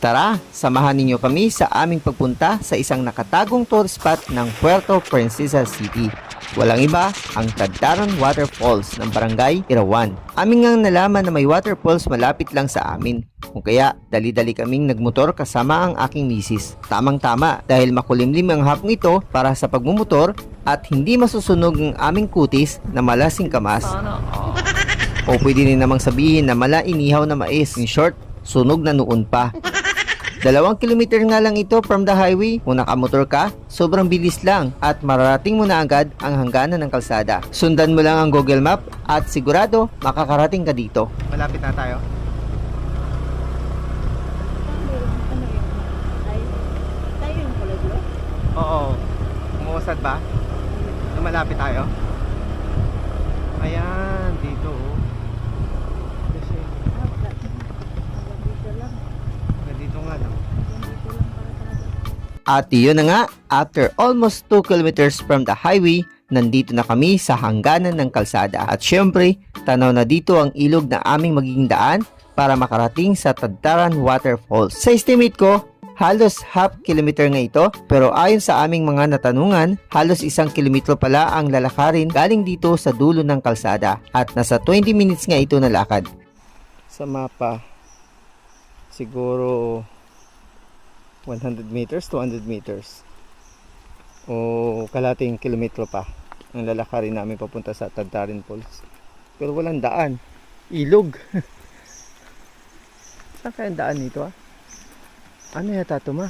Tara, samahan ninyo kami sa aming pagpunta sa isang nakatagong tourist spot ng Puerto Princesa City. Walang iba, ang Tadtaran Waterfalls ng Barangay Irawan. Aming ngang nalaman na may waterfalls malapit lang sa amin. Kung kaya, dali-dali kaming nagmotor kasama ang aking misis. Tamang-tama dahil makulimlim ang hapong ito para sa pagmumotor at hindi masusunog ang aming kutis na malasing kamas. O pwede rin namang sabihin na mala inihaw na mais. In short, sunog na noon pa. 2 kilometer nga lang ito from the highway. Kung nakamotor ka, sobrang bilis lang at mararating mo na agad ang hangganan ng kalsada. Sundan mo lang ang Google Map at sigurado makakarating ka dito. Malapit na tayo. Oo. Umuusad ba? Malapit tayo. Ayan, dito oh. Kasi dito nga lang. At yun na nga, after almost 2 kilometers from the highway, nandito na kami sa hangganan ng kalsada. At syempre, tanaw na dito ang ilog na aming magiging daan para makarating sa Tadtaran Waterfalls. Sa estimate ko, halos half kilometer nga ito, pero ayon sa aming mga natanungan, halos 1 kilometro pala ang lalakarin galing dito sa dulo ng kalsada at nasa 20 minutes nga ito na lakad. Sa mapa, siguro 100 meters, 200 meters o kalating kilometro pa ang lalakarin namin papunta sa Tadtaran Falls. Pero walang daan, ilog. Saan kaya ang daan nito ah? Ano yata ito ma?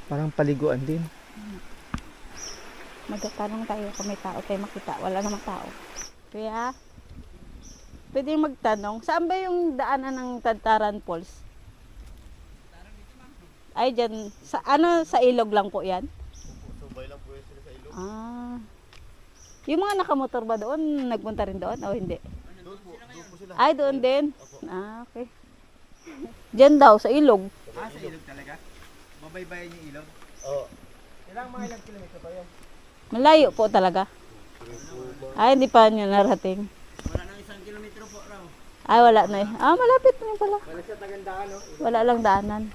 Parang paliguan din. Magtatanong tayo kung may tao tayo makita. Wala namang tao. Kaya, pwede magtanong, saan ba yung daanan ng Tadtaran Falls? Ay, dyan. Sa, sa ilog lang po yan? Subay lang po sila sa ilog. Ah. Yung mga nakamotor ba doon, nagpunta rin doon o hindi? Doon po sila. Ay, doon din? Ah, okay. Dyan daw, sa ilog. Ah, sa ilog talaga? Babaybayan yung ilog? Oo. Ilang mga ilang kilometro pa yun? Malayo po talaga. Ay, hindi pa nyo narating. Wala nang 1 kilometro po raw. Ay, wala na eh. Ah, malapit na pala. Wala siya tagandaan no? Wala lang daanan.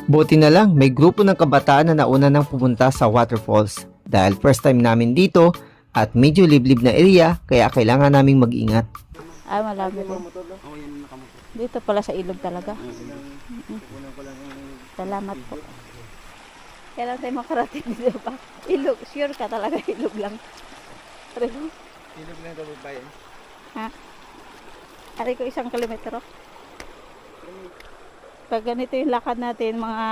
Buti na lang, may grupo ng kabataan na nauna nang pumunta sa waterfalls. Dahil first time namin dito at medyo liblib na area, kaya kailangan naming mag-ingat. Ay, malapit na. Dito pala sa ilog talaga. Salamat po. Kailan tayo makarating dito pa? Ilog, sure ka talaga ilog lang. Ilog na ito bayan. Ha? Ari ko 1 kilometro. Pag ganito yung lakad natin, mga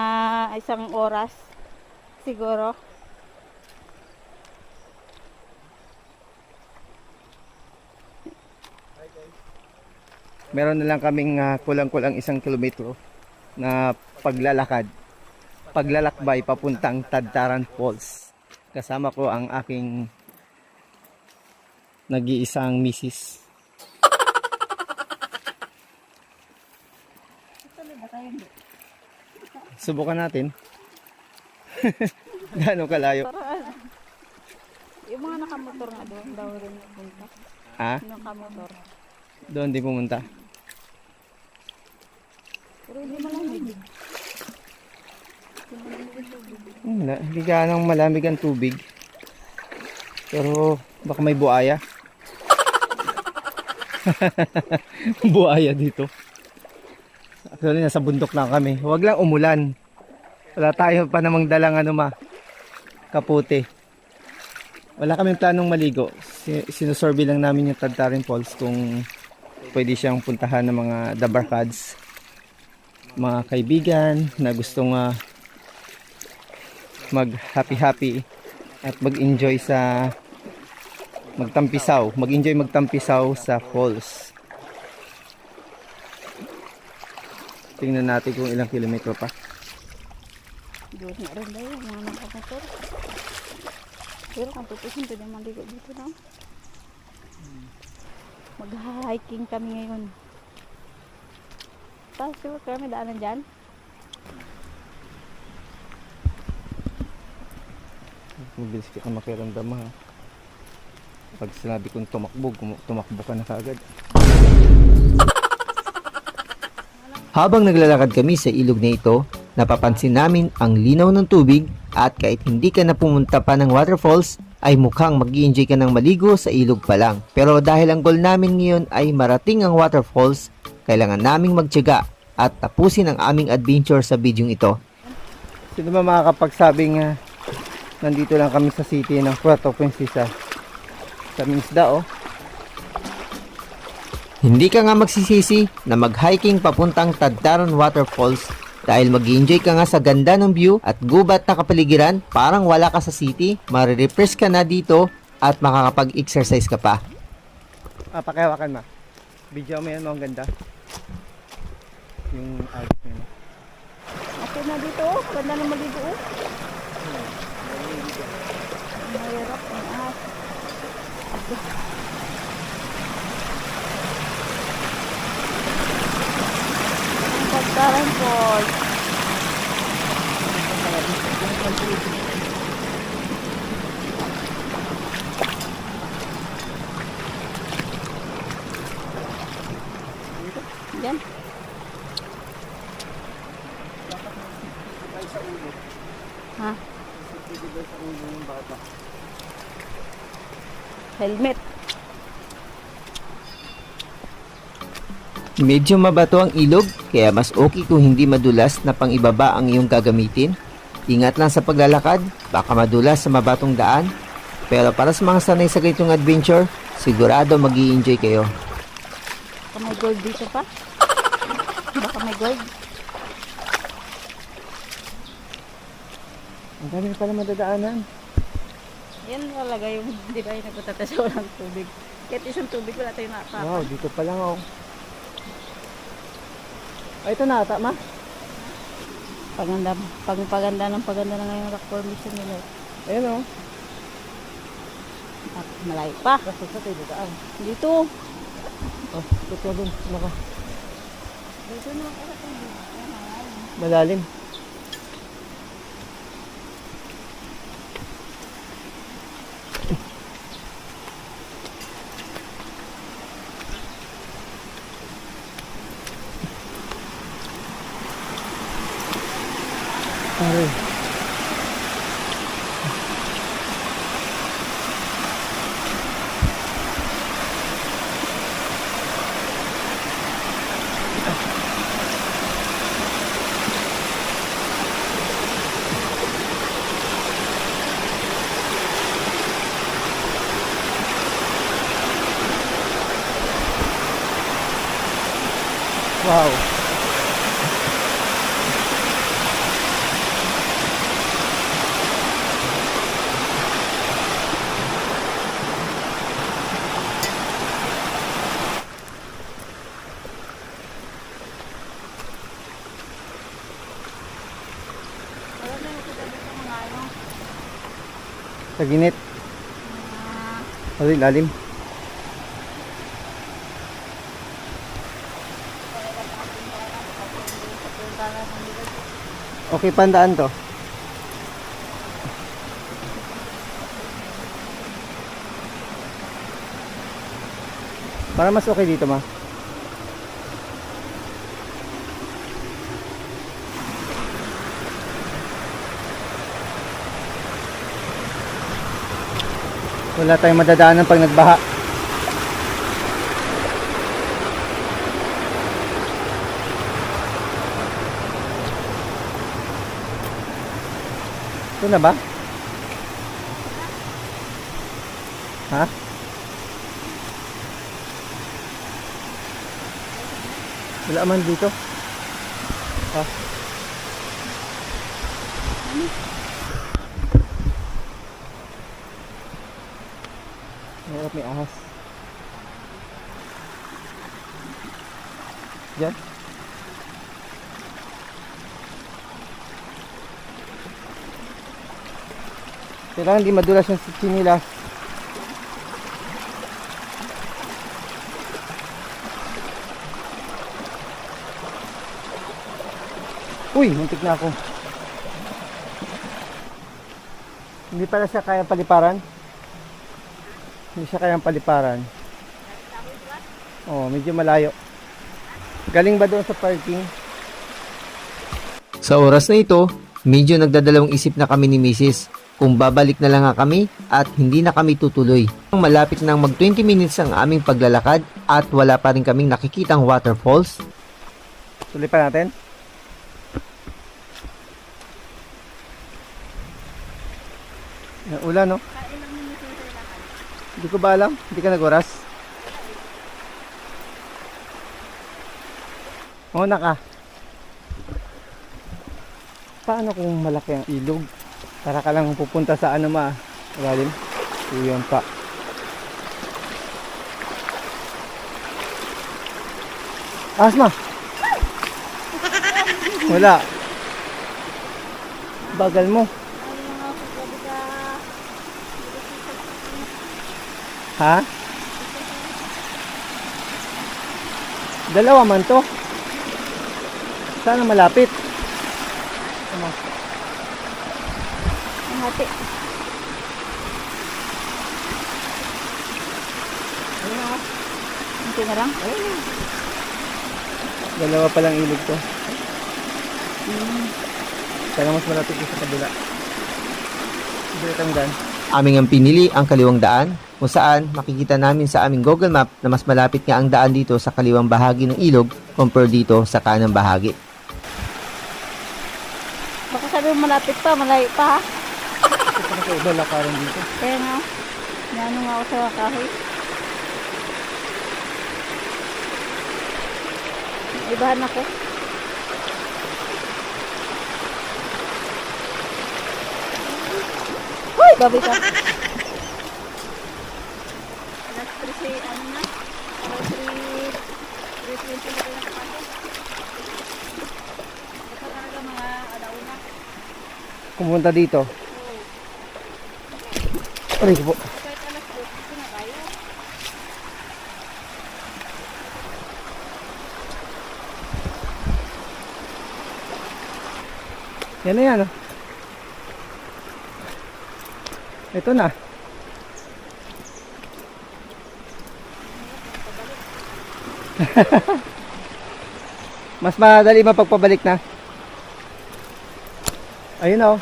1 oras siguro. Meron na lang kaming kulang-kulang 1 kilometro na paglalakbay papuntang Tadtaran Falls. Kasama ko ang aking nag-iisang misis. Subukan natin. Gaano kalayo? Paraan. Yung mga nakamotor nga doon daw rin punta. Ha? Yung nakamotor. Doon din pumunta. Pero hindi malamig. Hindi ganang malamig ang tubig. Pero baka may buaya. Buaya dito. Actually nasa bundok lang kami. Huwag lang umulan. Wala tayo pa namang dalang kapote. Wala kaming planong maligo. Sinusurvey lang namin yung Tadtaran Falls kung pwede siyang puntahan ng mga dabarkads, mga kaibigan na gustong mag happy at mag-enjoy sa magtampisaw sa falls. Tingnan natin kung ilang kilometro pa. Doon na rin daw yung mga nakamotor. Pero kung tutusin, pwede maligo dito na. Mag-hiking kami ngayon. Tapos sure kami daanan dyan. Mabilis ka makiramdam ha. Pag sinabi kong tumakbo ka na kaagad. Habang naglalakad kami sa ilog na ito, napapansin namin ang linaw ng tubig at kahit hindi ka na pumunta pa ng waterfalls, ay mukhang mag-i-enjoy ka ng maligo sa ilog pa lang. Pero dahil ang goal namin ngayon ay marating ang waterfalls, kailangan naming magtiyaga at tapusin ang aming adventure sa bidyong ito. Sino ba makakapagsabing nandito lang kami sa city ng Puerto Princesa? Sa isda oh. Hindi ka nga magsisisi na mag-hiking papuntang Tagtaron Waterfalls dahil mag-enjoy ka nga sa ganda ng view at gubat na kapaligiran, parang wala ka sa city, marirefresh ka na dito at makakapag-exercise ka pa. Pakihawakan ma. Video mo yan, ang ganda. Yung agos mo yun. Okay na dito, oh. Ganda na maligo, oh. Mahirap, ang ahas. Ang Tagtaran Falls. Yan. Ha? Helmet. Medyo mabato ang ilog, kaya mas okay kung hindi madulas na pang-ibaba ang iyong gagamitin. Ingat lang sa paglalakad, baka madulas sa mabatong daan. Pero para sa mga sanay sa ganitong adventure, sigurado mag-i-enjoy kayo. Baka may gold dito pa. Baka may gold. Ang dami na pala madadaanan. Yan talaga yung, di ba, yung nagpunta tayo sa walang tubig. Kahit isang tubig, wala tayong nakakapa. Wow, dito pa lang ako. Ay, ito na ata, ma. Paganda na ngayon rock formation nila. Ayun o. At malayo pa. Basta sa tayo daan. Dito. Oh, ito doon. Naka. Dito na ako sa tubig. Malalim. Pare. Wow. Wala na yung kita dito mga ano. Taginit. Lalim. Okay, pandaan to. Para mas okay dito, ma. Wala tayong madadaanan pag nagbaha. Ito na ba? Ha? Wala man dito. Ha? May ahas. Diyan. Kailangan di madulas yung sinilas. Uy, muntik na ako. Hindi pala siya kaya paliparan. Hindi siya kayang paliparan. Oh, medyo malayo. Galing ba doon sa parking? Sa oras na ito, medyo nagdadalawang isip na kami ni Mrs. kung babalik na lang nga kami at hindi na kami tutuloy. Malapit nang mag 20 minutes ang aming paglalakad at wala pa rin kaming nakikitang waterfalls. Tuloy pa natin. Yan, ulan, no? Hindi ko ba alam? Hindi ka nag-oras? Una ka. Paano kung malaki ang ilog? Para ka lang pupunta sa ano malalim. Yun pa. Asma! Wala. Bagal mo. Ha? Dalawa man to. Sana malapit. Ano? Ang hati. Hindi na lang. Dalawa palang ilog to. Sana mas malapit yung sa kabila. Hindi kang daan. Aming ang pinili ang kaliwang daan kung saan makikita namin sa aming Google Map na mas malapit nga ang daan dito sa kaliwang bahagi ng ilog compare dito sa kanang bahagi. Baka sabi mo malapit pa, malayo pa ha. Ito pa sa iba lakaran dito. Kaya nga, nano nga ako sa kahoy. Ibahan ako. Uy, babi ka. Last 3 say, ano na? 3:20 na kayo nakapasok. Ito talaga mga alauna. Pumunta dito. Aray ko po. Kahit alas 2, dito na tayo. Yan na yan. Oh. Ito na. Mas madali mapagpabalik na. Ayun na. Oh.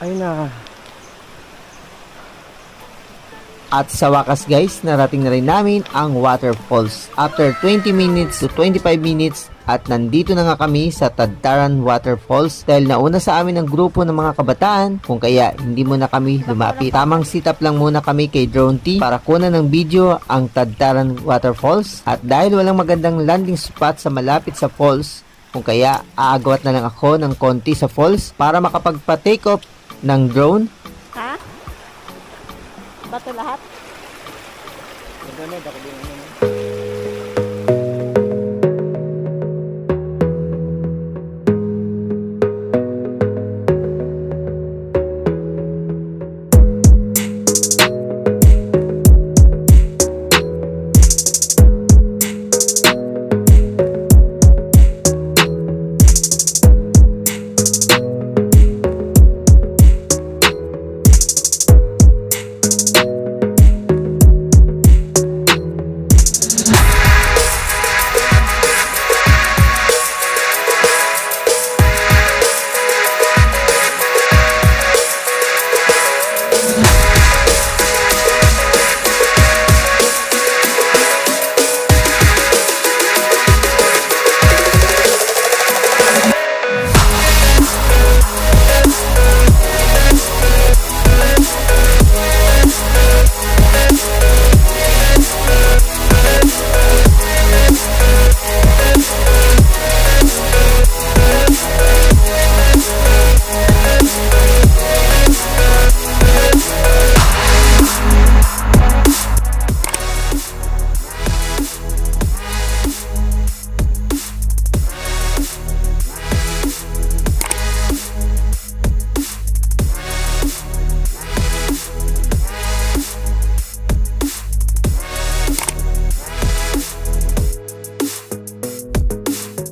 Ayun na. At sa wakas guys, narating na rin namin ang waterfalls. After 20 minutes to 25 minutes at nandito na nga kami sa Tadtaran Waterfalls dahil nauna sa amin ang grupo ng mga kabataan kung kaya hindi muna kami lumapit. Tamang sit up lang muna kami kay Drone T para kunan ng video ang Tadtaran Waterfalls at dahil walang magandang landing spot sa malapit sa falls kung kaya aagawat na lang ako ng konti sa falls para makapagpa-take off ng drone. Ha? Bato lahat? Maganda, baka din